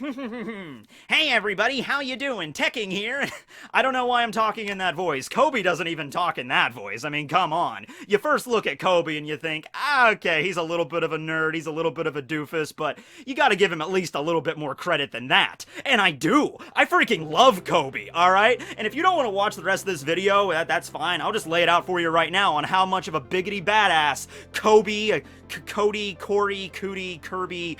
Hey everybody, how you doing? Tekking here. I don't know why I'm talking in that voice. Koby doesn't even talk in that voice. I mean, come on. You first look at Koby and you think, okay, he's a little bit of a nerd, he's a little bit of a doofus, but you gotta give him at least a little bit more credit than that. And I do. I freaking love Koby, alright? And if you don't want to watch the rest of this video, that's fine. I'll just lay it out for you right now on how much of a biggity badass Koby, Cody, Corey, Cootie, Kirby,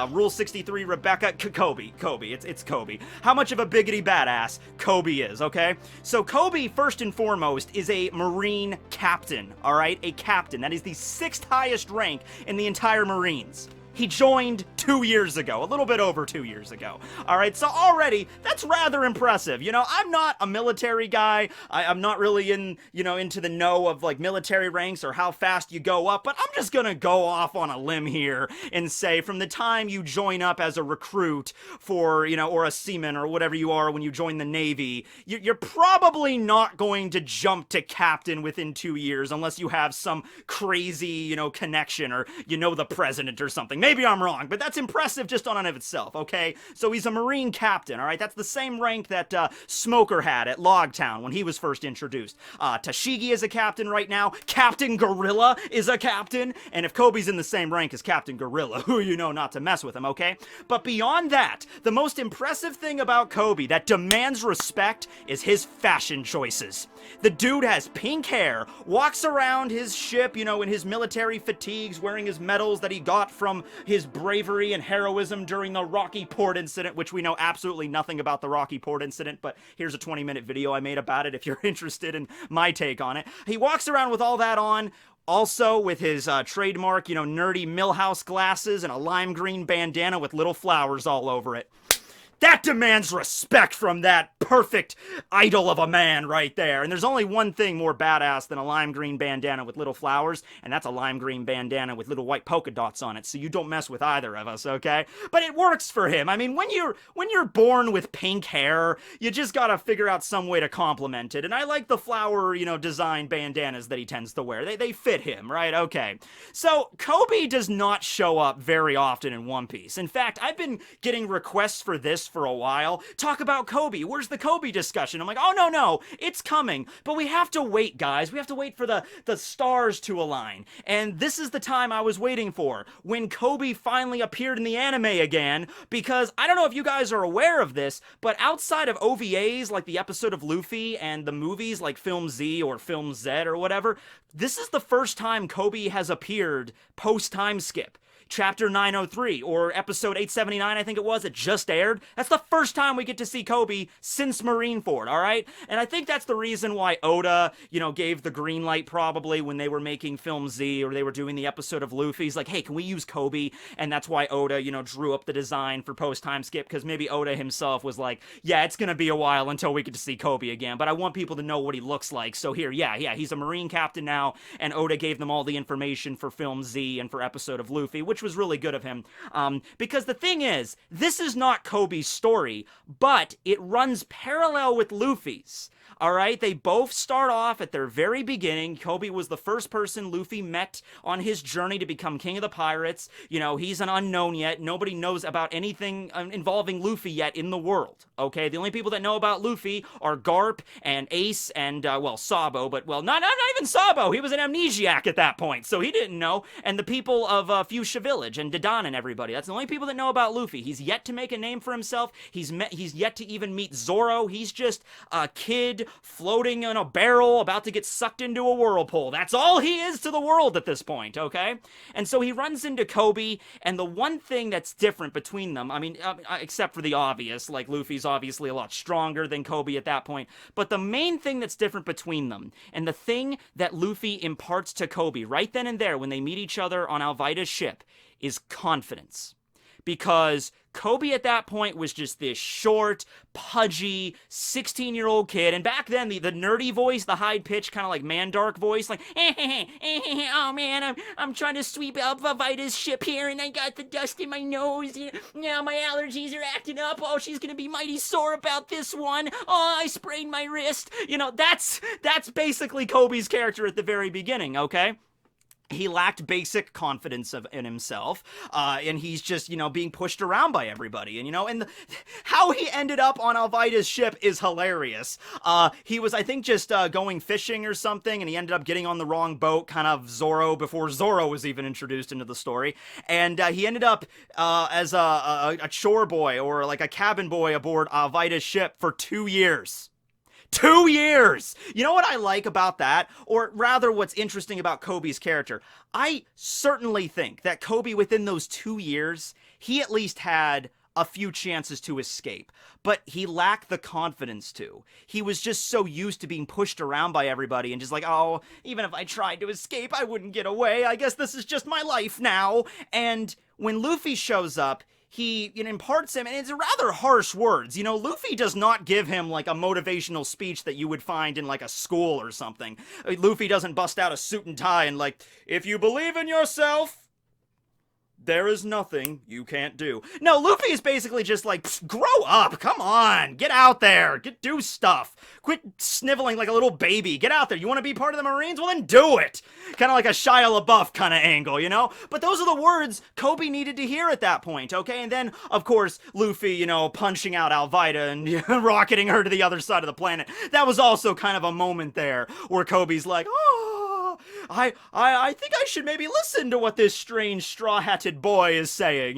Rule 63, Rebecca, Koby, it's Koby. How much of a biggity badass Koby is, okay? So Koby, first and foremost, is a Marine captain, alright? A captain. That is the 6th highest rank in the entire Marines. He joined 2 years ago, a little bit over 2 years ago. All right, so already, that's rather impressive. You know, I'm not a military guy. I'm not really into the know of, like, military ranks or how fast you go up, but I'm just gonna go off on a limb here and say from the time you join up as a recruit for, or a seaman or whatever you are when you join the Navy, you're probably not going to jump to captain within 2 years unless you have some crazy, connection or the president or something. Maybe I'm wrong, but that's impressive just on and of itself, okay? So he's a Marine captain, all right? That's the same rank that Smoker had at Logtown when he was first introduced. Tashigi is a captain right now. Captain Gorilla is a captain. And if Koby's in the same rank as Captain Gorilla, who you know not to mess with him, okay? But beyond that, the most impressive thing about Koby that demands respect is his fashion choices. The dude has pink hair, walks around his ship, in his military fatigues, wearing his medals that he got from his bravery and heroism during the Rocky Port incident, which we know absolutely nothing about the Rocky Port incident, but here's a 20-minute video I made about it if you're interested in my take on it. He walks around with all that on, also with his trademark, nerdy Millhouse glasses and a lime green bandana with little flowers all over it. That demands respect from that perfect idol of a man right there. And there's only one thing more badass than a lime green bandana with little flowers, and that's a lime green bandana with little white polka dots on it, so you don't mess with either of us, okay? But it works for him. I mean, when you're born with pink hair, you just gotta figure out some way to compliment it. And I like the flower, design bandanas that he tends to wear. They fit him, right? Okay. So Koby does not show up very often in One Piece. In fact, I've been getting requests for this for a while. Talk about Koby. Where's the Koby discussion? I'm like, oh, no, it's coming. But we have to wait, guys. We have to wait for the stars to align. And this is the time I was waiting for, when Koby finally appeared in the anime again, because I don't know if you guys are aware of this, but outside of OVAs, like the episode of Luffy, and the movies like Film Z or Film Z or whatever, this is the first time Koby has appeared post-time skip. Chapter 903, or episode 879, I think it was, it just aired. That's the first time we get to see Koby since Marineford, alright? And I think that's the reason why Oda, gave the green light probably when they were making Film Z, or they were doing the episode of Luffy. He's like, hey, can we use Koby? And that's why Oda, drew up the design for post-time skip, because maybe Oda himself was like, yeah, it's gonna be a while until we get to see Koby again, but I want people to know what he looks like. So here, yeah, he's a Marine captain now, and Oda gave them all the information for Film Z and for episode of Luffy, which was really good of him, because the thing is, this is not Koby's story, but it runs parallel with Luffy's. Alright, they both start off at their very beginning. Koby was the first person Luffy met on his journey to become king of the pirates. He's an unknown yet. Nobody knows about anything involving Luffy yet in the world, okay? The only people that know about Luffy are Garp and Ace and, Sabo, but, not even Sabo. He was an amnesiac at that point, so he didn't know. And the people of Fuchsia Village and Dadan and everybody. That's the only people that know about Luffy. He's yet to make a name for himself. He's yet to even meet Zoro. He's just a kid floating in a barrel about to get sucked into a whirlpool. That's all he is to the world at this point, okay? And so he runs into Koby, and the one thing that's different between them, I mean, except for the obvious, like Luffy's obviously a lot stronger than Koby at that point, but the main thing that's different between them, and the thing that Luffy imparts to Koby right then and there when they meet each other on Alvida's ship, is confidence. Because Koby at that point was just this short, pudgy, 16-year-old kid. And back then, the nerdy voice, the high-pitched, kind of like Mandark voice, like, oh man, I'm trying to sweep out Vita's ship here, and I got the dust in my nose. Now my allergies are acting up. Oh, she's gonna be mighty sore about this one. Oh, I sprained my wrist. That's basically Koby's character at the very beginning, okay? he lacked basic confidence in himself, and he's just, being pushed around by everybody. And, how he ended up on Alvida's ship is hilarious. He was, I think, just going fishing or something, and he ended up getting on the wrong boat, kind of Zoro, before Zoro was even introduced into the story. And he ended up as a chore boy, or like a cabin boy aboard Alvida's ship for 2 years. 2 years! You know what I like about that? Or rather, what's interesting about Koby's character? I certainly think that Koby, within those 2 years, he at least had a few chances to escape. But he lacked the confidence to. He was just so used to being pushed around by everybody and just like, oh, even if I tried to escape, I wouldn't get away. I guess this is just my life now. And when Luffy shows up, he imparts him, and it's rather harsh words. Luffy does not give him like a motivational speech that you would find in like a school or something. Luffy doesn't bust out a suit and tie and like, if you believe in yourself, there is nothing you can't do. No, Luffy is basically just like, grow up, come on, get out there, do stuff. Quit sniveling like a little baby, get out there. You want to be part of the Marines? Well, then do it. Kind of like a Shia LaBeouf kind of angle, But those are the words Koby needed to hear at that point, okay? And then, of course, Luffy, punching out Alvida and rocketing her to the other side of the planet. That was also kind of a moment there where Koby's like, oh, I think I should maybe listen to what this strange straw-hatted boy is saying,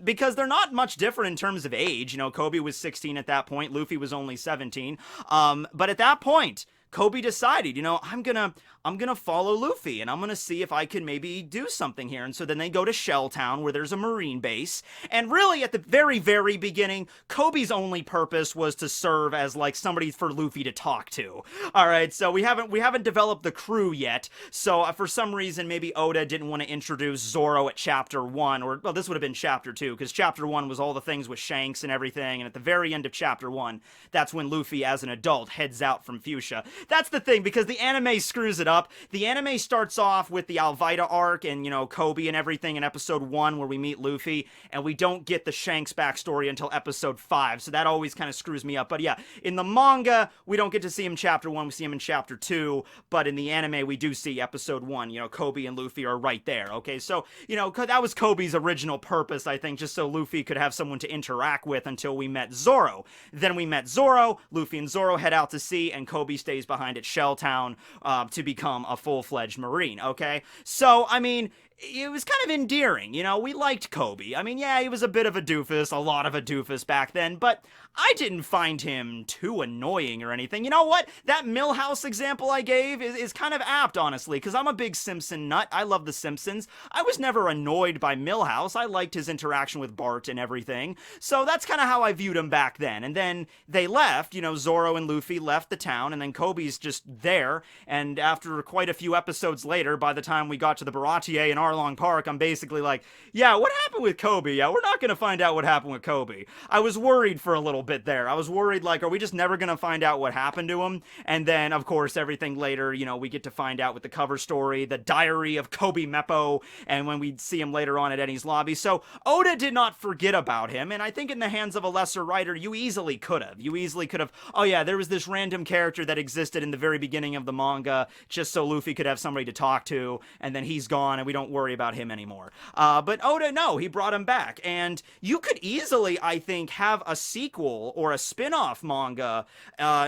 because they're not much different in terms of age. Koby was 16 at that point, Luffy was only 17, but at that point, Koby decided, I'm gonna follow Luffy, and I'm gonna see if I can maybe do something here. And so then they go to Shell Town, where there's a Marine base, and really at the very, very beginning, Koby's only purpose was to serve as like somebody for Luffy to talk to. All right, so we haven't developed the crew yet. So for some reason, maybe Oda didn't want to introduce Zoro at Chapter 1, or well, this would have been Chapter 2, because Chapter 1 was all the things with Shanks and everything, and at the very end of Chapter 1, that's when Luffy, as an adult, heads out from Fuchsia. That's the thing, because the anime screws it up. The anime starts off with the Alvida arc and, Koby and everything in episode 1 where we meet Luffy, and we don't get the Shanks backstory until episode 5, so that always kind of screws me up. But yeah, in the manga, we don't get to see him Chapter 1, we see him in Chapter 2, but in the anime, we do see episode 1, Koby and Luffy are right there, okay? So, that was Koby's original purpose, I think, just so Luffy could have someone to interact with until we met Zoro. Then we met Zoro, Luffy and Zoro head out to sea, and Koby stays behind at Shell Town to become a full-fledged Marine, okay? So, I mean, it was kind of endearing, we liked Koby. I mean, yeah, he was a bit of a doofus, a lot of a doofus back then, but I didn't find him too annoying or anything. You know what? That Millhouse example I gave is kind of apt, honestly, because I'm a big Simpson nut. I love The Simpsons. I was never annoyed by Millhouse. I liked his interaction with Bart and everything. So that's kind of how I viewed him back then. And then they left, Zoro and Luffy left the town, and then Koby's just there. And after quite a few episodes later, by the time we got to the Baratier and Arlong Park, I'm basically like, yeah, what happened with Koby? Yeah, we're not going to find out what happened with Koby. I was worried for a little bit there. I was worried, like, are we just never going to find out what happened to him? And then, of course, everything later, we get to find out with the cover story, the diary of Koby Meppo, and when we see him later on at Enies Lobby. So, Oda did not forget about him, and I think in the hands of a lesser writer, you easily could have. Oh yeah, there was this random character that existed in the very beginning of the manga, just so Luffy could have somebody to talk to, and then he's gone, and we don't worry about him anymore. But Oda, no, he brought him back, and you could easily, I think, have a sequel or a spin-off manga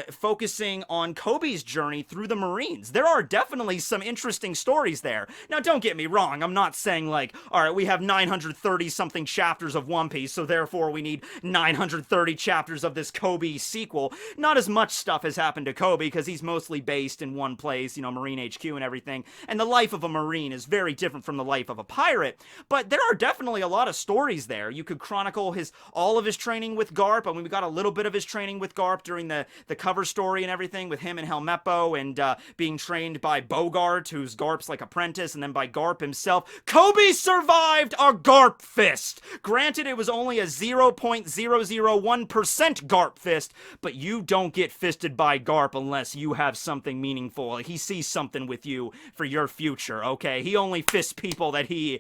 focusing on Koby's journey through the Marines. There are definitely some interesting stories there. Now, don't get me wrong, I'm not saying like, alright, we have 930-something chapters of One Piece, so therefore we need 930 chapters of this Koby sequel. Not as much stuff has happened to Koby, because he's mostly based in one place, Marine HQ and everything, and the life of a Marine is very different from the life of a pirate, but there are definitely a lot of stories there. You could chronicle all of his training with Garp. I mean, we got a little bit of his training with Garp during the cover story and everything, with him and Helmeppo, and being trained by Bogart, who's Garp's like apprentice, and then by Garp himself. Koby survived a Garp fist! Granted, it was only a 0.001% Garp fist, but you don't get fisted by Garp unless you have something meaningful. He sees something with you for your future, okay? He only fists people that he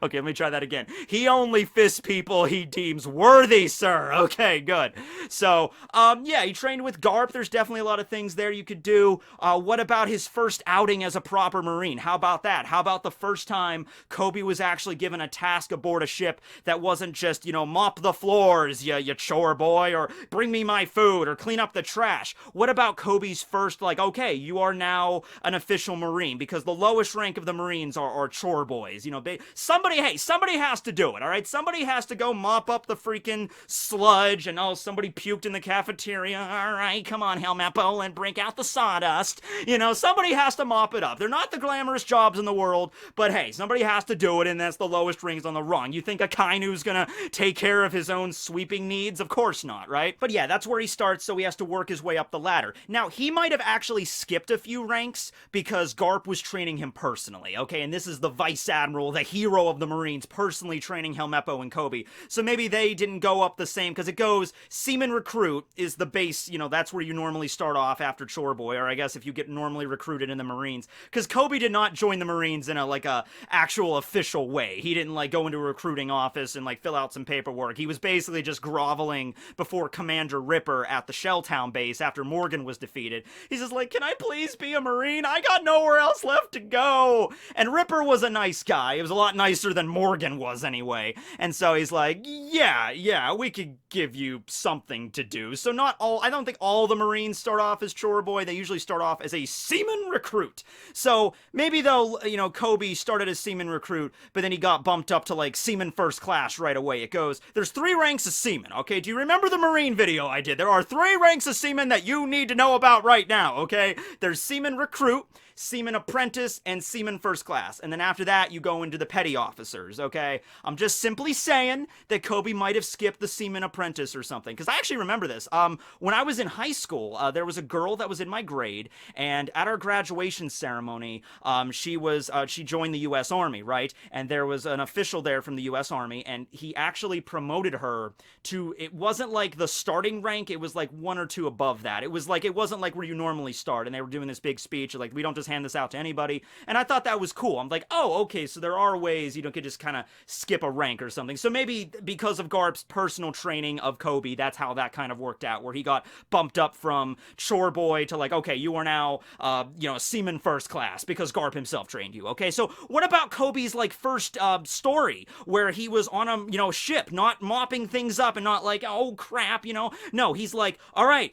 Okay, let me try that again. He only fists people he deems worthy, sir. Okay, good. So, yeah, he trained with Garp. There's definitely a lot of things there you could do. What about his first outing as a proper Marine? How about that? How about the first time Koby was actually given a task aboard a ship that wasn't just, mop the floors, you chore boy, or bring me my food, or clean up the trash? What about Koby's first, okay, you are now an official Marine, because the lowest rank of the Marines are chore boys. Somebody has to do it, all right? Somebody has to go mop up the freaking sludge, and somebody puked in the cafeteria. All right, come on, Helmeppo, and break out the sawdust. Somebody has to mop it up. They're not the glamorous jobs in the world, but hey, somebody has to do it, and that's the lowest rings on the rung. You think Akainu's gonna take care of his own sweeping needs? Of course not, right? But yeah, that's where he starts, so he has to work his way up the ladder. Now, he might have actually skipped a few ranks because Garp was training him personally, okay? And this is the Vice Admiral, the hero of the Marines, personally training Helmeppo and Koby. So maybe they didn't go up the same, because it goes, Seaman Recruit is the base, that's where you normally start off after Chore Boy, or I guess if you get normally recruited in the Marines. Because Koby did not join the Marines in a actual official way. He didn't, go into a recruiting office and, fill out some paperwork. He was basically just groveling before Commander Ripper at the Shelltown base after Morgan was defeated. He's just like, can I please be a Marine? I got nowhere else left to go. And Ripper was a nice guy. He was a lot nicer than Morgan was anyway. And so he's like, yeah, we could give you something to do. So I don't think all the Marines start off as Chore Boy. They usually start off as a Seaman Recruit. So maybe though, Koby started as Seaman Recruit, but then he got bumped up to Seaman First Class right away. It goes, there's 3 ranks of Seaman, okay? Do you remember the Marine video I did? There are 3 ranks of Seaman that you need to know about right now, okay? There's Seaman Recruit, Seaman Apprentice, and Seaman First Class. And then after that, you go into the petty officers, okay? I'm just simply saying that Koby might have skipped the Seaman Apprentice or something, because I actually remember this. When I was in high school, there was a girl that was in my grade, and at our graduation ceremony, she joined the U.S. Army, right? And there was an official there from the U.S. Army, and he actually promoted her to, it wasn't the starting rank, it was 1 or 2 above that. It was it wasn't where you normally start, and they were doing this big speech, we don't just hand this out to anybody, and I thought that was cool. I'm like, oh, okay, so there are ways you could just kind of skip a rank or something. So maybe because of Garp's personal training of Koby, that's how that kind of worked out, where he got bumped up from Chore Boy to okay, you are now, Seaman First Class, because Garp himself trained you, okay? So what about Koby's, first, story, where he was on a, ship, not mopping things up and not oh, crap, No, he's all right,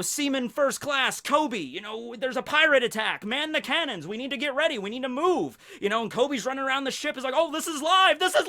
Seaman First Class, Koby, there's a pirate attack, man the cannons, we need to get ready, we need to move, and Koby's running around the ship, is oh, this is live, this is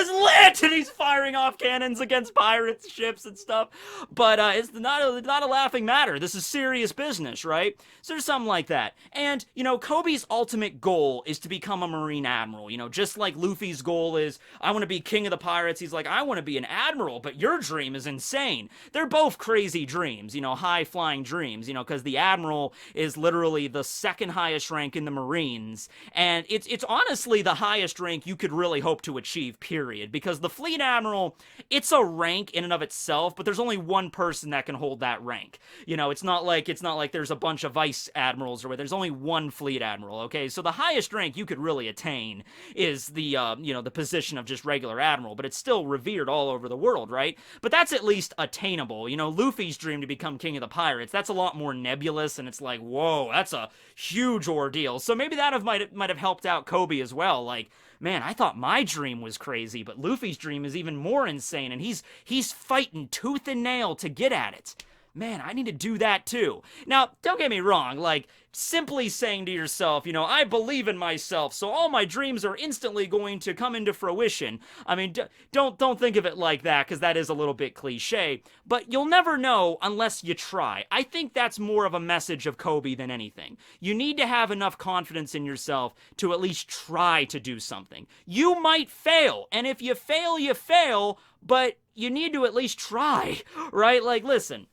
lit, and he's firing off cannons against pirates, ships, and stuff, but it's not a laughing matter. This is serious business, right? So there's something like that, and, Koby's ultimate goal is to become a Marine Admiral, just like Luffy's goal is, I want to be king of the pirates, he's I want to be an Admiral, but your dream is insane. They're both crazy dreams, high-flying dreams, because the Admiral is literally the second highest rank in the Marines, and it's honestly the highest rank you could really hope to achieve, period, because the Fleet Admiral, it's a rank in and of itself, but there's only one person that can hold that rank. It's not like there's a bunch of Vice Admirals or whatever. There's only one Fleet Admiral, okay? So the highest rank you could really attain is the, the position of just regular Admiral, but it's still revered all over the world, right? But that's at least attainable. Luffy's dream to become king of the pirates, that's a lot more nebulous, and it's whoa, that's a huge ordeal. So maybe that might have helped out Koby as well. Man, I thought my dream was crazy, but Luffy's dream is even more insane, and he's fighting tooth and nail to get at it. Man, I need to do that too. Now, don't get me wrong, simply saying to yourself, I believe in myself, so all my dreams are instantly going to come into fruition. I mean, don't think of it like that, because that is a little bit cliche, but you'll never know unless you try. I think that's more of a message of Koby than anything. You need to have enough confidence in yourself to at least try to do something. You might fail, and if you fail, but you need to at least try, right? Listen,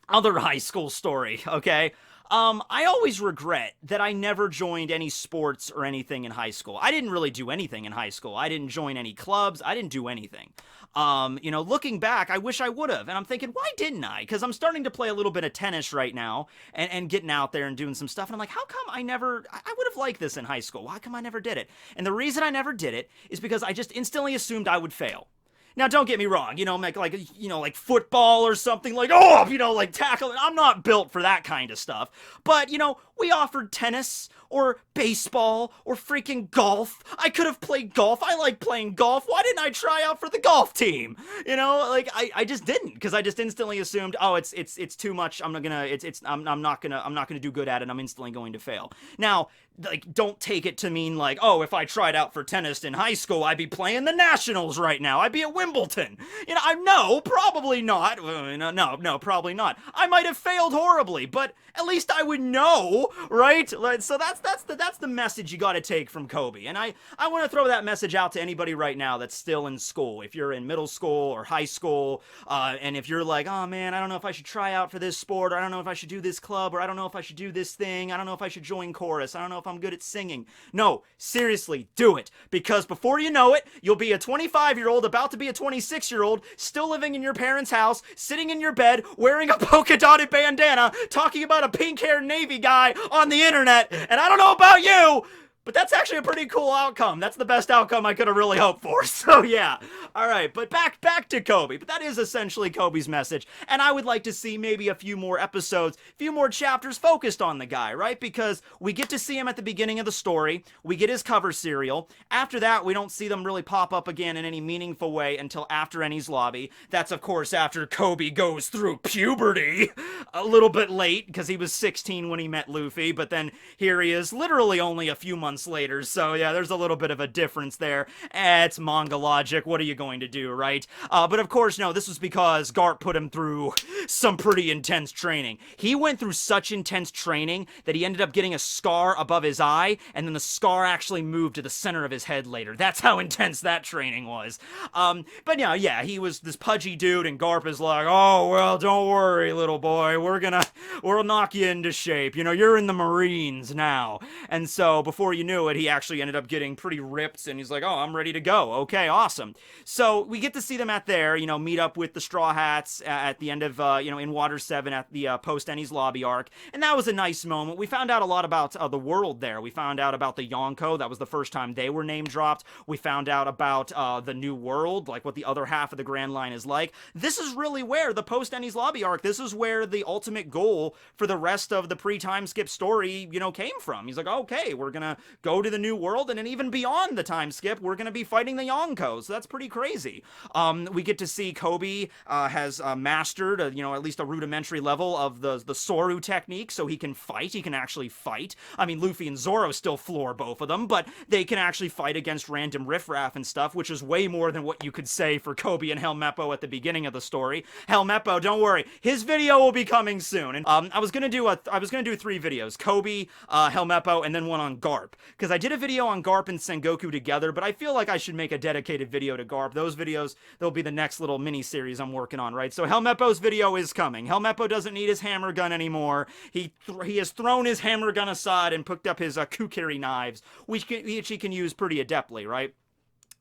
Other high school story, okay? I always regret that I never joined any sports or anything in high school. I didn't really do anything in high school. I didn't join any clubs. I didn't do anything. Looking back, I wish I would have. And I'm thinking, why didn't I? Because I'm starting to play a little bit of tennis right now and getting out there and doing some stuff. And I'm like, how come I would have liked this in high school. Why come I never did it? And the reason I never did it is because I just instantly assumed I would fail. Now, don't get me wrong, like football or something, like tackling. I'm not built for that kind of stuff. But, we offered tennis or baseball or freaking golf. I could have played golf. I like playing golf. Why didn't I try out for the golf team? I just didn't, because I just instantly assumed, oh, it's too much. I'm not gonna do good at it. I'm instantly going to fail. Now, don't take it to mean oh, if I tried out for tennis in high school, I'd be playing the Nationals right now. I'd be at Wimbledon. No, probably not. No, probably not. I might have failed horribly, but at least I would know, right? So that's the message you got to take from Koby. And I want to throw that message out to anybody right now that's still in school. If you're in middle school or high school, and if you're like, oh man, I don't know if I should try out for this sport, or I don't know if I should do this club, or I don't know if I should do this thing, I don't know if I should join chorus, I don't know if I'm good at singing. No, seriously, do it. Because before you know it, you'll be a 25-year-old about to be a 26-year-old, still living in your parents' house, sitting in your bed, wearing a polka-dotted bandana, talking about a pink-haired Navy guy on the internet. And I don't know about you, but that's actually a pretty cool outcome. That's the best outcome I could have really hoped for. So yeah. All right, but back to Koby. But that is essentially Koby's message. And I would like to see maybe a few more episodes, a few more chapters focused on the guy, right? Because we get to see him at the beginning of the story. We get his cover serial. After that, we don't see them really pop up again in any meaningful way until after Enies Lobby. That's, of course, after Koby goes through puberty. A little bit late, because he was 16 when he met Luffy. But then here he is, literally only a few months later, so yeah, there's a little bit of a difference there. It's manga logic, what are you going to do, right? But of course, no, this was because Garp put him through some pretty intense training. He went through such intense training that he ended up getting a scar above his eye, and then the scar actually moved to the center of his head later. That's how intense that training was. But yeah, he was this pudgy dude, and Garp is like, oh, well, don't worry, little boy, we'll knock you into shape. You're in the Marines now. And so, before you knew it, he actually ended up getting pretty ripped, and he's like, oh, I'm ready to go. Okay, awesome. So we get to see them at there, meet up with the Straw Hats at the end of, in Water 7 at the post-Enies Lobby arc, and that was a nice moment. We found out a lot about the world there. We found out about the Yonko. That was the first time they were name-dropped. We found out about the new world, like what the other half of the Grand Line is like. This is really where the post-Enies Lobby arc, this is where the ultimate goal for the rest of the pre-time skip story, came from. He's like, okay, we're gonna go to the new world, and then even beyond the time skip, we're going to be fighting the Yonko, so that's pretty crazy. We get to see Koby has mastered, at least a rudimentary level of the Soru technique, so he can fight. He can actually fight. I mean, Luffy and Zoro still floor both of them, but they can actually fight against random riffraff and stuff, which is way more than what you could say for Koby and Helmeppo at the beginning of the story. Helmeppo, don't worry, his video will be coming soon. And I was gonna do 3 videos: Koby, Helmeppo, and then one on Garp. Because I did a video on Garp and Sengoku together, but I feel like I should make a dedicated video to Garp. Those videos, they'll be the next little mini-series I'm working on, right? So Helmeppo's video is coming. Helmeppo doesn't need his hammer gun anymore. He has thrown his hammer gun aside and picked up his Kukiri knives, which he can use pretty adeptly, right?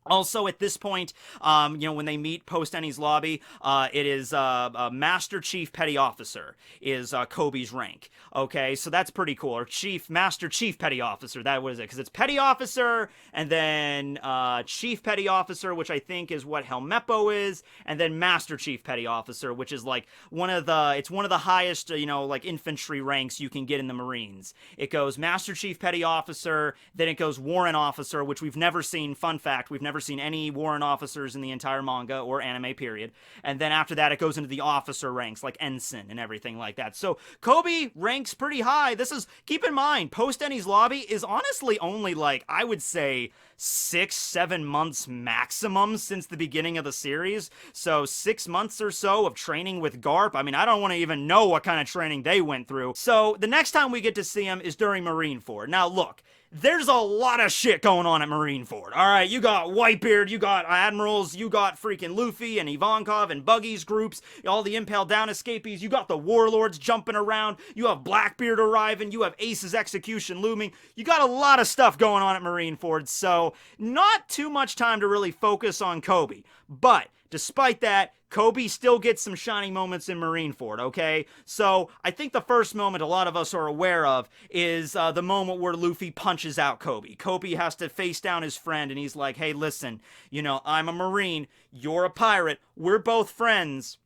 Also, at this point, when they meet post-Enies Lobby, it is Master Chief Petty Officer is Koby's rank. Okay, so that's pretty cool. Or Master Chief Petty Officer, that was it. Because it's Petty Officer, and then Chief Petty Officer, which I think is what Helmeppo is, and then Master Chief Petty Officer, which is like one of the highest, infantry ranks you can get in the Marines. It goes Master Chief Petty Officer, then it goes Warrant Officer, which we've never seen. Fun fact, we've never seen any warrant officers in the entire manga or anime period. And then after that, it goes into the officer ranks, like ensign and everything like that. So Koby ranks pretty high. Keep in mind, post-Enies Lobby is honestly only I would say 6-7 months maximum since the beginning of the series. So 6 months or so of training with Garp. I mean, I don't want to even know what kind of training they went through. So the next time we get to see him is during Marineford. Now look, there's a lot of shit going on at Marineford. All right, you got Whitebeard, you got Admirals, you got freaking Luffy and Ivankov and Buggy's groups, all the Impel Down escapees, you got the Warlords jumping around, you have Blackbeard arriving, you have Ace's execution looming. You got a lot of stuff going on at Marineford, so not too much time to really focus on Koby. But despite that, Koby still gets some shining moments in Marineford, okay? So, I think the first moment a lot of us are aware of is the moment where Luffy punches out Koby. Koby has to face down his friend, and he's like, hey, listen, you know, I'm a Marine, you're a pirate, we're both friends,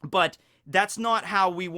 but that's not how you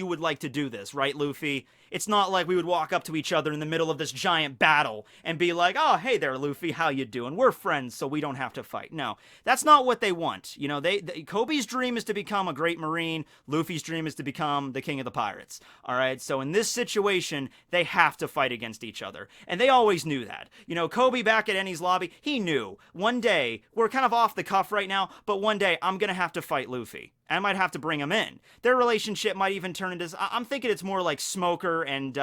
would like to do this, right, Luffy? It's not like we would walk up to each other in the middle of this giant battle and be like, oh, hey there, Luffy, how you doing? We're friends, so we don't have to fight. No, that's not what they want. You know, Koby's dream is to become a great Marine. Luffy's dream is to become the king of the pirates. All right, so in this situation, they have to fight against each other. And they always knew that. You know, Koby back at Eni's lobby, he knew. One day, we're kind of off the cuff right now, but one day, I'm going to have to fight Luffy. I might have to bring him in. Their relationship might even turn into... I'm thinking it's more like Smoker and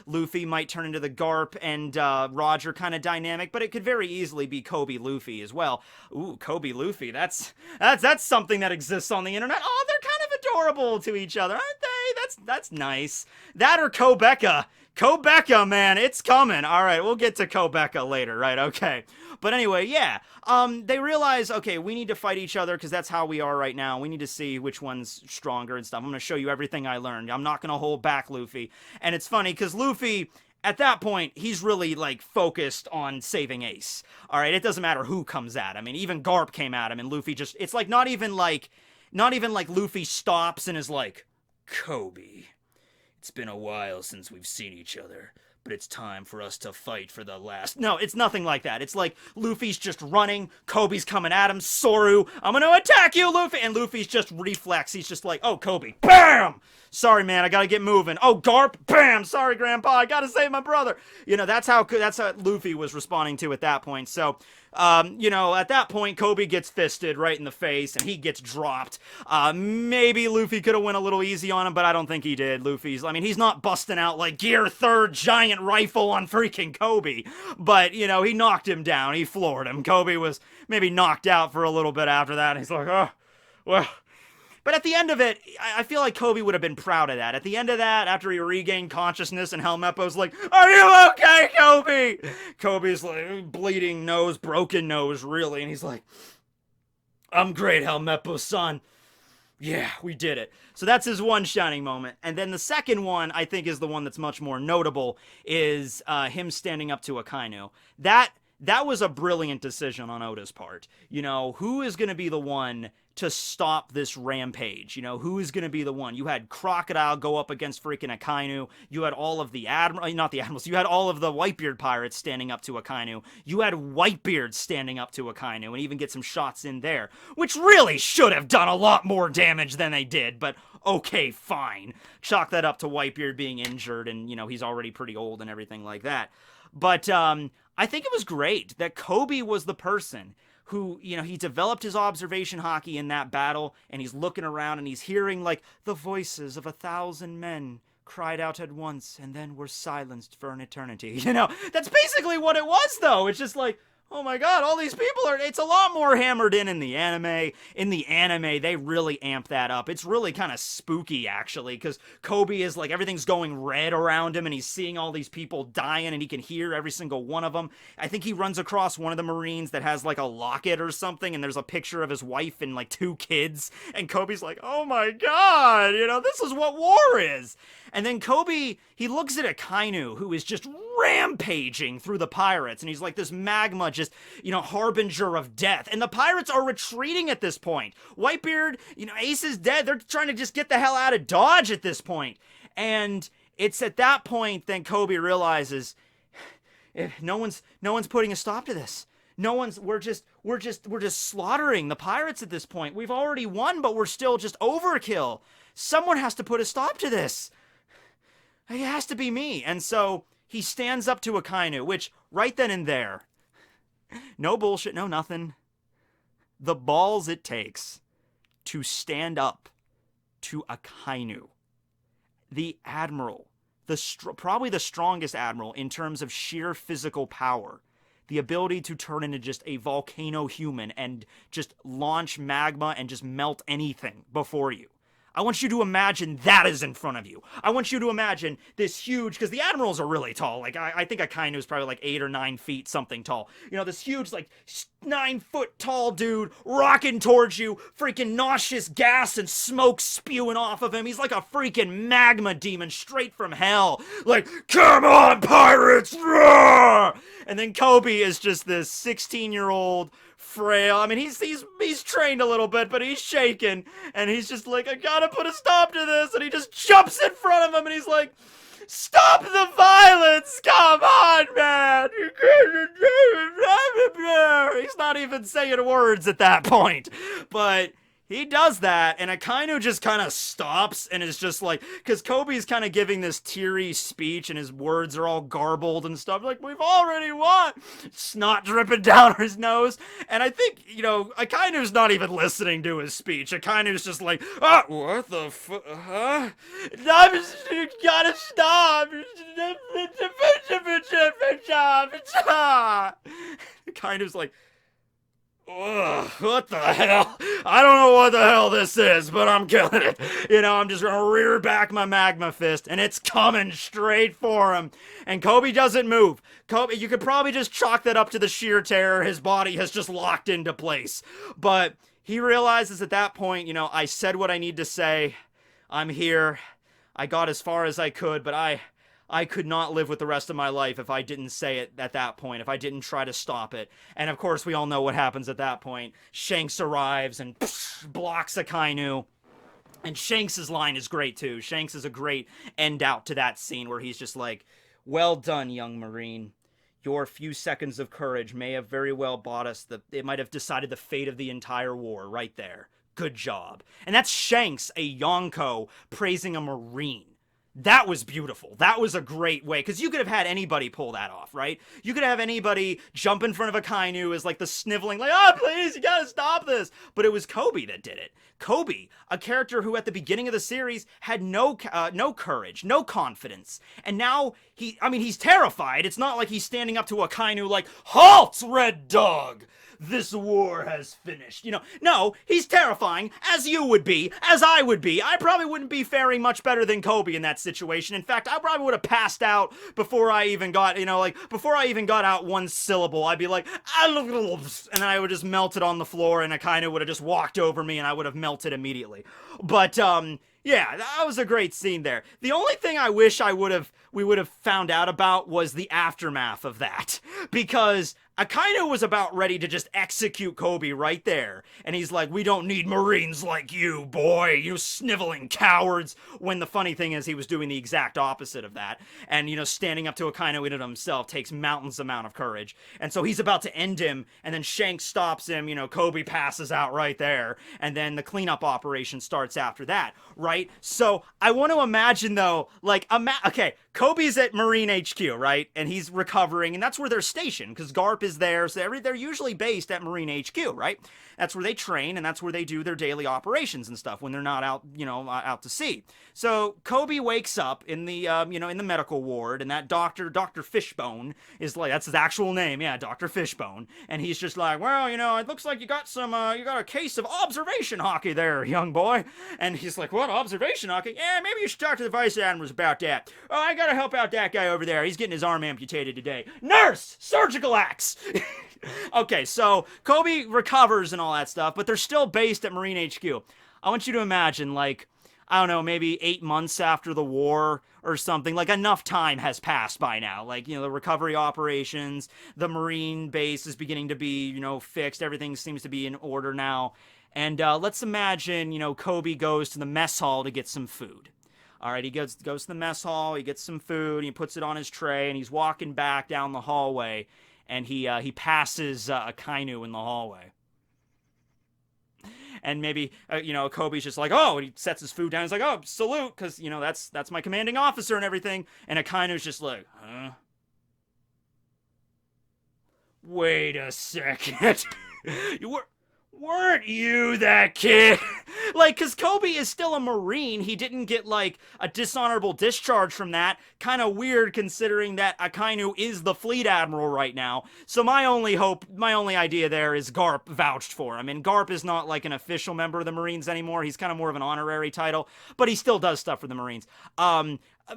Luffy might turn into the Garp and Roger kind of dynamic, but it could very easily be Koby Luffy as well. Ooh, Koby Luffy. That's something that exists on the internet. Oh, they're kind of adorable to each other, aren't they? That's nice. That or Kobeka. Kobeka, man, it's coming. All right, we'll get to Kobeka later, right? Okay. But anyway, yeah. They realize, okay, we need to fight each other because that's how we are right now. We need to see which one's stronger and stuff. I'm going to show you everything I learned. I'm not going to hold back Luffy. And it's funny because Luffy, at that point, he's really, like, focused on saving Ace. All right, it doesn't matter who comes at him. I mean, even Garp came at him and Luffy just, it's like not even like Luffy stops and is like, Koby, it's been a while since we've seen each other, but it's time for us to fight for the last... No, it's nothing like that. It's like Luffy's just running, Koby's coming at him, Soru, I'm gonna attack you, Luffy! And Luffy's just reflex. He's just like, oh, Koby, BAM! Sorry, man, I gotta get moving. Oh, Garp, BAM! Sorry, Grandpa, I gotta save my brother! You know, that's how Luffy was responding to at that point. So, you know, at that point, Koby gets fisted right in the face, and he gets dropped. Maybe Luffy could have went a little easy on him, but I don't think he did. He's not busting out, like, Gear 3rd giant rifle on freaking Koby. But, you know, he knocked him down. He floored him. Koby was maybe knocked out for a little bit after that, and he's like, oh, well... But at the end of it, I feel like Koby would have been proud of that. At the end of that, after he regained consciousness and Helmeppo's like, are you okay, Koby? Koby's like, bleeding nose, broken nose, really. And he's like, I'm great, Helmeppo, son. Yeah, we did it. So that's his one shining moment. And then the second one, I think, is the one that's much more notable, is him standing up to Akainu. That was a brilliant decision on Oda's part. You know, who is going to be the one to stop this rampage? You know, who is going to be the one? You had Crocodile go up against freaking Akainu. You had all of the not the Admirals. You had all of the Whitebeard pirates standing up to Akainu. You had Whitebeard standing up to Akainu and even get some shots in there, which really should have done a lot more damage than they did, but okay, fine. Chalk that up to Whitebeard being injured and, you know, he's already pretty old and everything like that. But, I think it was great that Koby was the person who, you know, he developed his observation haki in that battle, and he's looking around and he's hearing, like, the voices of 1,000 men cried out at once and then were silenced for an eternity. You know, that's basically what it was, though. It's just like, oh my god, all these people are... It's a lot more hammered in the anime. In the anime, they really amp that up. It's really kind of spooky, actually, because Koby is like, everything's going red around him, and he's seeing all these people dying, and he can hear every single one of them. I think he runs across one of the Marines that has, like, a locket or something, and there's a picture of his wife and, like, 2 kids, and Koby's like, oh my god, you know, this is what war is! And then Koby, he looks at Akainu, who is just rampaging through the pirates, and he's like this magma just, you know, harbinger of death. And the pirates are retreating at this point. Whitebeard, you know, Ace is dead. They're trying to just get the hell out of Dodge at this point. And it's at that point then Koby realizes, no one's putting a stop to this. We're just slaughtering the pirates at this point. We've already won, but we're still just overkill. Someone has to put a stop to this. It has to be me. And so he stands up to Akainu, which right then and there, no bullshit, no nothing. The balls it takes to stand up to Akainu, the Admiral, probably the strongest admiral in terms of sheer physical power. The ability to turn into just a volcano human and just launch magma and just melt anything before you. I want you to imagine that is in front of you. I want you to imagine this huge, because the admirals are really tall. Like, I think Akainu is probably like 8 or 9 feet something tall. You know, this huge, like, 9-foot tall dude rocking towards you, freaking nauseous gas and smoke spewing off of him. He's like a freaking magma demon straight from hell. Like, come on, pirates! Roar! And then Koby is just this 16-year-old frail. I mean, he's trained a little bit, but he's shaking, and he's just like, I gotta put a stop to this, and he just jumps in front of him, and he's like, stop the violence! Come on, man! He's not even saying words at that point, but he does that, and Akainu just kind of stops and is just like, because Koby's kind of giving this teary speech, and his words are all garbled and stuff, like, we've already won! Snot dripping down his nose, and I think, you know, Akainu's not even listening to his speech. Akainu's just like, oh, what the huh? You gotta stop! Akainu's like, ugh, what the hell? I don't know what the hell this is, but I'm killing it. You know, I'm just gonna rear back my magma fist, and it's coming straight for him. And Koby doesn't move. Koby, you could probably just chalk that up to the sheer terror. His body has just locked into place. But he realizes at that point, you know, I said what I need to say. I'm here. I got as far as I could, but I could not live with the rest of my life if I didn't say it at that point, if I didn't try to stop it. And of course, we all know what happens at that point. Shanks arrives and blocks Akainu. And Shanks' line is great too. Shanks is a great end out to that scene where he's just like, well done, young Marine. Your few seconds of courage may have very well bought us it might have decided the fate of the entire war right there. Good job. And that's Shanks, a Yonko, praising a Marine. That was beautiful. That was a great way, because you could have had anybody pull that off, right? You could have anybody jump in front of Akainu as like the sniveling, like, oh, please, you gotta stop this. But it was Koby that did it. Koby, a character who at the beginning of the series had no courage, no confidence. And now he's terrified. It's not like he's standing up to Akainu like, halt, Red Dog! This war has finished. You know, no, he's terrifying, as you would be, as I would be. I probably wouldn't be faring much better than Koby in that situation. In fact, I probably would have passed out before I even got, you know, like, before I even got out one syllable. I'd be like, and then I would just melt it on the floor, and Akainu would have just walked over me, and I would have melted immediately. But, yeah, that was a great scene there. The only thing I wish we would have found out about was the aftermath of that. Because Akainu was about ready to just execute Koby right there. And he's like, we don't need Marines like you, boy, you sniveling cowards. When the funny thing is, he was doing the exact opposite of that. And, you know, standing up to Akainu in it himself takes mountains amount of courage. And so he's about to end him, and then Shanks stops him, you know, Koby passes out right there. And then the cleanup operation starts after that, right? So I want to imagine, though, like, okay, Koby's at Marine HQ, right? And he's recovering, and that's where they're stationed, because Garp is there, so they're usually based at Marine HQ, right? That's where they train, and that's where they do their daily operations and stuff when they're not out, you know, out to sea. So Koby wakes up in the, you know, in the medical ward, and that Dr. Fishbone is like, that's his actual name, yeah, Dr. Fishbone, and he's just like, well, you know, it looks like you got a case of observation hockey there, young boy. And he's like, what, observation hockey? Yeah, maybe you should talk to the Vice Admirals about that. Oh, I gotta help out that guy over there. He's getting his arm amputated today. Nurse! Surgical axe! Okay, so Koby recovers and all that stuff, but they're still based at Marine HQ. I want you to imagine, like, I don't know, maybe 8 months after the war or something. Like, enough time has passed by now. Like, you know, the recovery operations, the Marine base is beginning to be, you know, fixed. Everything seems to be in order now. And let's imagine, you know, Koby goes to the mess hall to get some food. All right, he goes to the mess hall, he gets some food, he puts it on his tray, and he's walking back down the hallway, and he passes Akainu in the hallway. And maybe, you know, Koby's just like, oh, and he sets his food down, he's like, oh, salute, because, you know, that's my commanding officer and everything, and Akainu's just like, huh? Wait a second. weren't you that kid? Like, because Koby is still a Marine. He didn't get, like, a dishonorable discharge from that. Kind of weird considering that Akainu is the fleet admiral right now. So my only hope, my only idea there is Garp vouched for him. And Garp is not, like, an official member of the Marines anymore. He's kind of more of an honorary title, but he still does stuff for the Marines.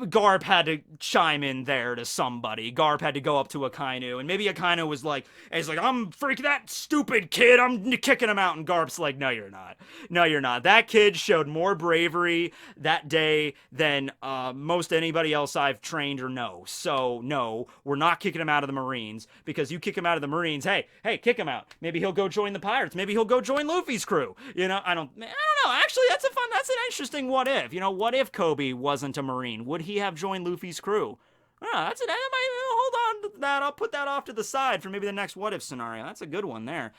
Garp had to chime in there to somebody. Garp had to go up to Akainu, and maybe Akainu was like, he's like, I'm freaking that stupid kid, I'm kicking him out, and Garp's like, no, you're not. No, you're not. That kid showed more bravery that day than most anybody else I've trained or know. So, no, we're not kicking him out of the Marines, because you kick him out of the Marines, hey, kick him out. Maybe he'll go join the Pirates. Maybe he'll go join Luffy's crew. You know, I don't know. Actually, that's an interesting what if. You know, what if Koby wasn't a Marine? Would he have joined Luffy's crew? Hold on to that. I'll put that off to the side for maybe the next what if scenario. That's a good one there.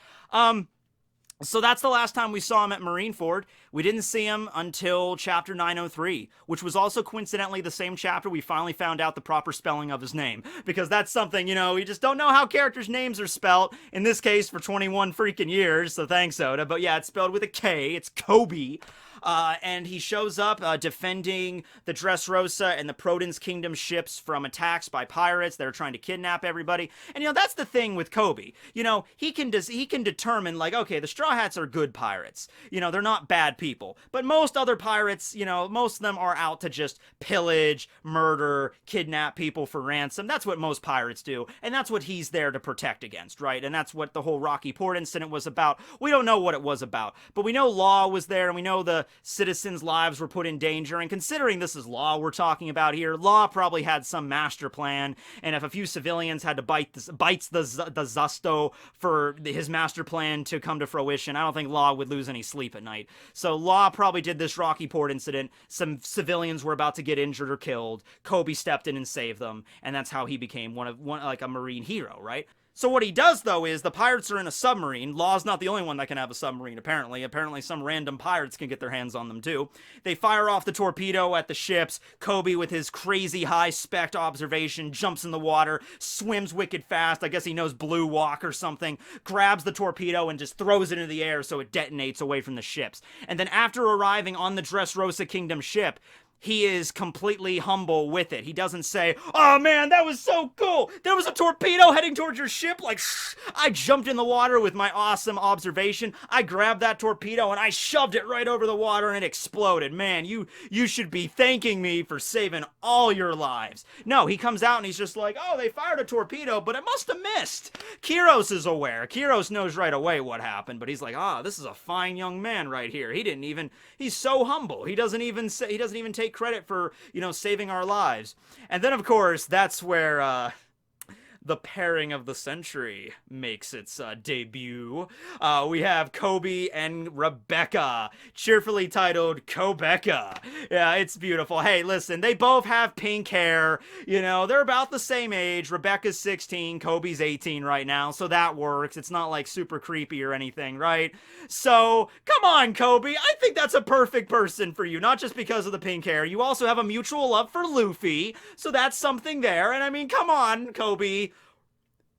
So that's the last time we saw him at Marineford. We didn't see him until chapter 903, which was also coincidentally the same chapter we finally found out the proper spelling of his name. Because that's something, you know, we just don't know how characters' names are spelled. In this case, for 21 freaking years, so thanks, Oda. But yeah, it's spelled with a K. It's Koby. And he shows up defending the Dressrosa and the Proton's Kingdom ships from attacks by pirates. They're trying to kidnap everybody. And, you know, that's the thing with Koby. You know, he can determine, like, okay, the Straw Hats are good pirates. You know, they're not bad people. But most other pirates, you know, most of them are out to just pillage, murder, kidnap people for ransom. That's what most pirates do. And that's what he's there to protect against, right? And that's what the whole Rocky Port incident was about. We don't know what it was about. But we know Law was there, and we know the citizens' lives were put in danger, and considering this is Law we're talking about here, Law probably had some master plan, and if a few civilians had to bites the Zusto for his master plan to come to fruition, I don't think Law would lose any sleep at night. So Law probably did this Rocky Port incident, some civilians were about to get injured or killed, Koby stepped in and saved them, and that's how he became one like a Marine hero, right? So what he does, though, is the pirates are in a submarine. Law's not the only one that can have a submarine, apparently. Apparently some random pirates can get their hands on them, too. They fire off the torpedo at the ships. Koby, with his crazy high-spec observation, jumps in the water, swims wicked fast. I guess he knows Blue Walk or something. Grabs the torpedo and just throws it into the air so it detonates away from the ships. And then after arriving on the Dressrosa Kingdom ship, he is completely humble with it. He doesn't say, oh man, that was so cool. There was a torpedo heading towards your ship. Like, I jumped in the water with my awesome observation. I grabbed that torpedo and I shoved it right over the water and it exploded. Man, you should be thanking me for saving all your lives. No, he comes out and he's just like, oh, they fired a torpedo, but it must have missed. Kiros is aware. Kiros knows right away what happened, but he's like, this is a fine young man right here. He's so humble. He doesn't even take credit for, you know, saving our lives. And then, of course, that's where the pairing of the century makes its debut. We have Koby and Rebecca, cheerfully titled Kobecca. Yeah, it's beautiful. Hey, listen, they both have pink hair. You know, they're about the same age. Rebecca's 16, Koby's 18 right now, so that works. It's not, like, super creepy or anything, right? So, come on, Koby. I think that's a perfect person for you, not just because of the pink hair. You also have a mutual love for Luffy, so that's something there. And, I mean, come on, Koby.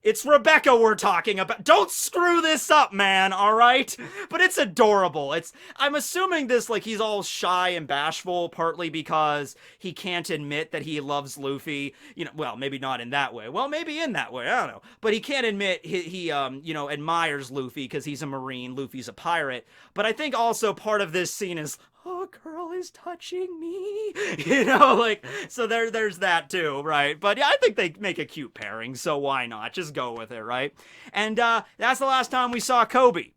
It's Rebecca we're talking about. Don't screw this up, man, alright? But it's adorable. I'm assuming this, like, he's all shy and bashful, partly because he can't admit that he loves Luffy. You know, well, maybe not in that way. Well, maybe in that way, I don't know. But he can't admit he you know, admires Luffy because he's a Marine, Luffy's a pirate. But I think also part of this scene is, oh, a girl is touching me, you know, like, so there's that too, right? But yeah, I think they make a cute pairing, so why not? Just go with it, right? And that's the last time we saw Koby.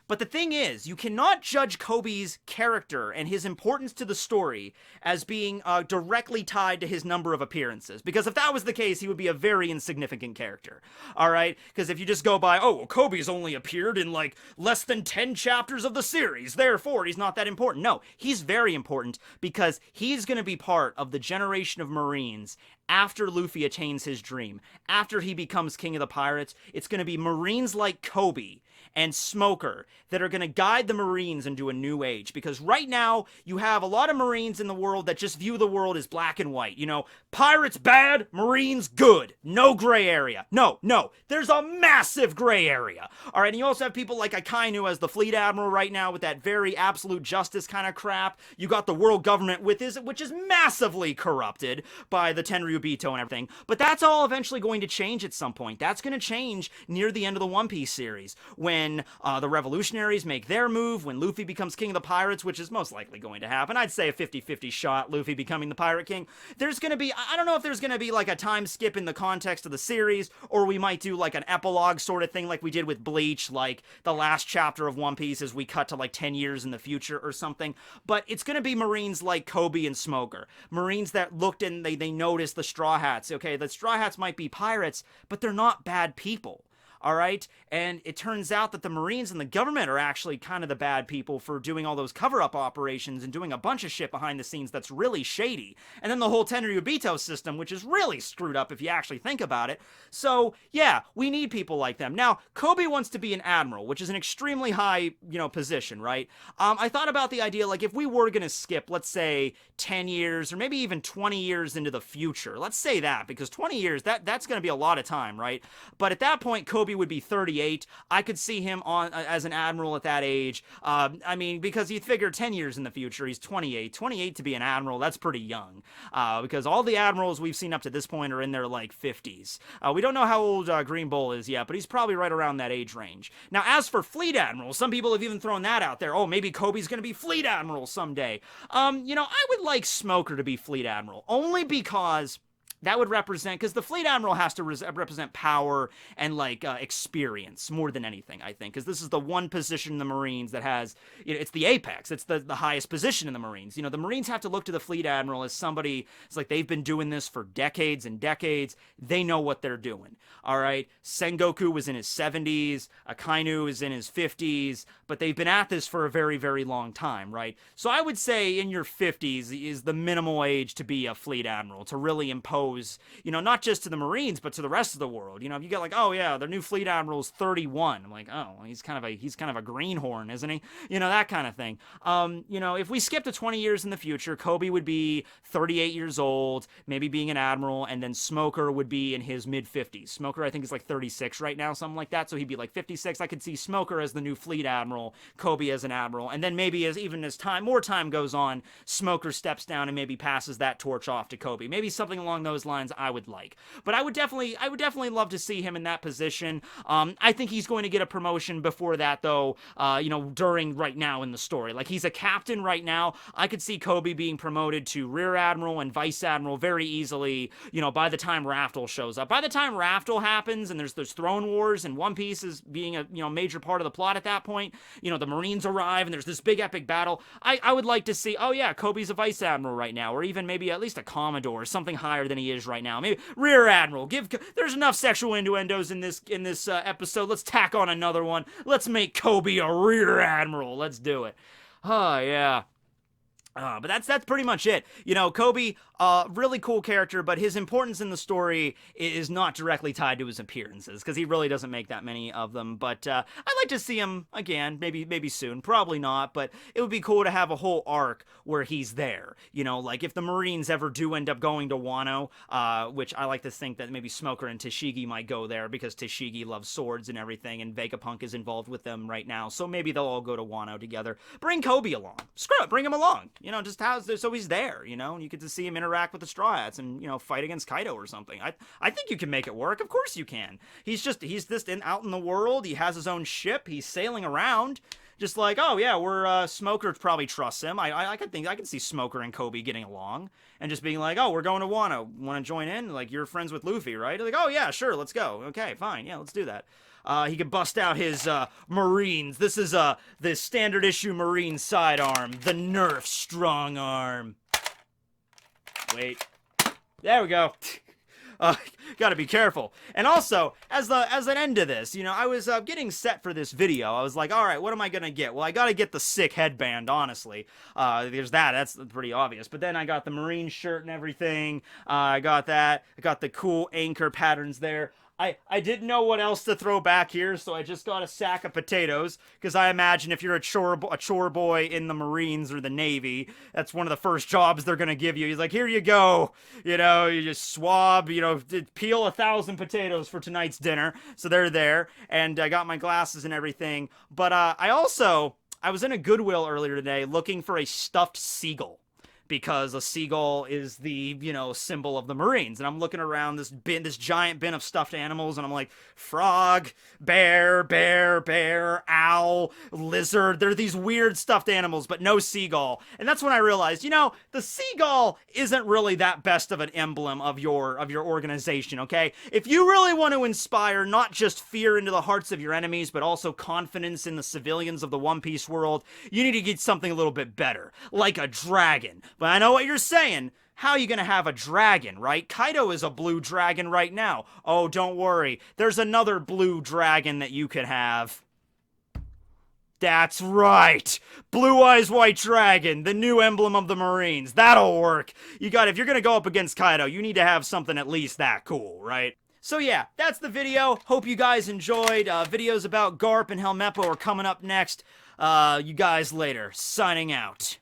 But the thing is, you cannot judge Koby's character and his importance to the story as being directly tied to his number of appearances. Because if that was the case, he would be a very insignificant character. Alright? Because if you just go by, oh, well, Koby's only appeared in, like, less than 10 chapters of the series, therefore he's not that important. No, he's very important because he's going to be part of the generation of Marines after Luffy attains his dream, after he becomes king of the pirates, it's going to be Marines like Koby and Smoker that are going to guide the Marines into a new age. Because right now, you have a lot of Marines in the world that just view the world as black and white. You know, pirates bad, Marines good. No gray area. No, there's a massive gray area. All right, and you also have people like Akainu as the fleet admiral right now with that very absolute justice kind of crap. You got the world government with this, which is massively corrupted by the Tenryubito and everything. But that's all eventually going to change at some point. That's going to change near the end of the One Piece series when the revolutionaries make their move, when Luffy becomes king of the pirates, which is most likely going to happen. I'd say a 50-50 shot, Luffy becoming the pirate king. There's going to be, I don't know if there's going to be like a time skip in the context of the series, or we might do like an epilogue sort of thing like we did with Bleach, like the last chapter of One Piece as we cut to like 10 years in the future or something. But it's going to be Marines like Koby and Smoker. Marines that looked and they noticed the Straw Hats. Okay, the Straw Hats might be pirates, but they're not bad people. All right, and it turns out that the Marines and the government are actually kind of the bad people for doing all those cover-up operations and doing a bunch of shit behind the scenes that's really shady. And then the whole Tenryubito system, which is really screwed up if you actually think about it. So, yeah, we need people like them. Now, Koby wants to be an admiral, which is an extremely high, position, right? I thought about the idea, like, if we were going to skip, let's say, 10 years or maybe even 20 years into the future. Let's say that, because 20 years, that's going to be a lot of time, right? But at that point, Koby would be 38. I could see him on as an admiral at that age. I mean, because you figure 10 years in the future, he's 28. 28 to be an admiral, that's pretty young. Because all the admirals we've seen up to this point are in their, like, 50s. We don't know how old Green Bull is yet, but he's probably right around that age range. Now, as for fleet admiral, some people have even thrown that out there. Oh, maybe Koby's going to be fleet admiral someday. I would like Smoker to be fleet admiral, only because that would represent, because the fleet admiral has to represent power and like experience more than anything, I think, because this is the one position in the Marines that has, it's the apex, it's the highest position in the Marines. The Marines have to look to the fleet admiral as somebody, it's like they've been doing this for decades and decades. They know what they're doing. All right, Sengoku was in his 70s, Akainu is in his 50s, but they've been at this for a very, very long time, right? So I would say in your 50s is the minimal age to be a fleet admiral, to really impose, not just to the Marines, but to the rest of the world. If you get like, oh yeah, their new fleet admiral's 31. I'm like, oh, he's kind of a greenhorn, isn't he? That kind of thing. If we skip to 20 years in the future, Koby would be 38 years old, maybe being an admiral, and then Smoker would be in his mid-50s. Smoker, I think, is like 36 right now, something like that, so he'd be like 56. I could see Smoker as the new fleet admiral, Koby as an admiral, and then maybe as more time goes on, Smoker steps down and maybe passes that torch off to Koby. Maybe something along those lines I would like. But I would definitely love to see him in that position. I think he's going to get a promotion before that, though, during right now in the story. Like, he's a captain right now. I could see Koby being promoted to rear admiral and vice admiral very easily, by the time Raftel shows up. By the time Raftel happens and there's throne wars and One Piece is being a, major part of the plot at that point, the Marines arrive and there's this big epic battle. I would like to see, oh yeah, Koby's a vice admiral right now, or even maybe at least a commodore or something higher than he is right now. Maybe rear admiral. There's enough sexual innuendos in this episode. Let's tack on another one. Let's make Koby a rear admiral. Let's do it. Oh yeah. But that's pretty much it. Koby, really cool character, but his importance in the story is not directly tied to his appearances, because he really doesn't make that many of them. But I'd like to see him again, maybe soon. Probably not, but it would be cool to have a whole arc where he's there. Like if the Marines ever do end up going to Wano, which I like to think that maybe Smoker and Tashigi might go there, because Tashigi loves swords and everything, and Vegapunk is involved with them right now. So maybe they'll all go to Wano together. Bring Koby along. Screw it, bring him along. So he's there, and you get to see him interact with the Straw Hats and, fight against Kaido or something. I think you can make it work. Of course you can. He's just out in the world. He has his own ship. He's sailing around. Just like, oh yeah, Smoker probably trusts him. I can see Smoker and Koby getting along and just being like, oh, we're going to Wano. Want to join in? Like, you're friends with Luffy, right? Like, oh yeah, sure, let's go. Okay, fine, yeah, let's do that. He could bust out his Marines. This is the standard issue Marine sidearm, the Nerf strong arm. Wait, there we go. Gotta be careful. And also, as an end to this, you know, I was getting set for this video. I was like, all right, what am I gonna get? Well, I gotta get the sick headband, honestly. There's that. That's pretty obvious. But then I got the Marine shirt and everything. I got that. I got the cool anchor patterns there. I didn't know what else to throw back here, so I just got a sack of potatoes, because I imagine if you're a chore boy in the Marines or the Navy, that's one of the first jobs they're gonna give you. He's like, here you go, you know, you just swab, you know, peel 1,000 potatoes for tonight's dinner, so they're there, and I got my glasses and everything, but I was in a Goodwill earlier today looking for a stuffed seagull, because a seagull is the, you know, symbol of the Marines. And I'm looking around this giant bin of stuffed animals, and I'm like, frog, bear, owl, lizard. They're these weird stuffed animals, but no seagull. And that's when I realized, you know, the seagull isn't really that best of an emblem of your organization, okay? If you really want to inspire not just fear into the hearts of your enemies, but also confidence in the civilians of the One Piece world, you need to get something a little bit better, like a dragon. But I know what you're saying. How are you gonna have a dragon, right? Kaido is a blue dragon right now. Oh, don't worry. There's another blue dragon that you could have. That's right. Blue Eyes White Dragon, the new emblem of the Marines. That'll work. If you're gonna go up against Kaido, you need to have something at least that cool, right? So yeah, that's the video. Hope you guys enjoyed. Videos about Garp and Helmeppo are coming up next. You guys later. Signing out.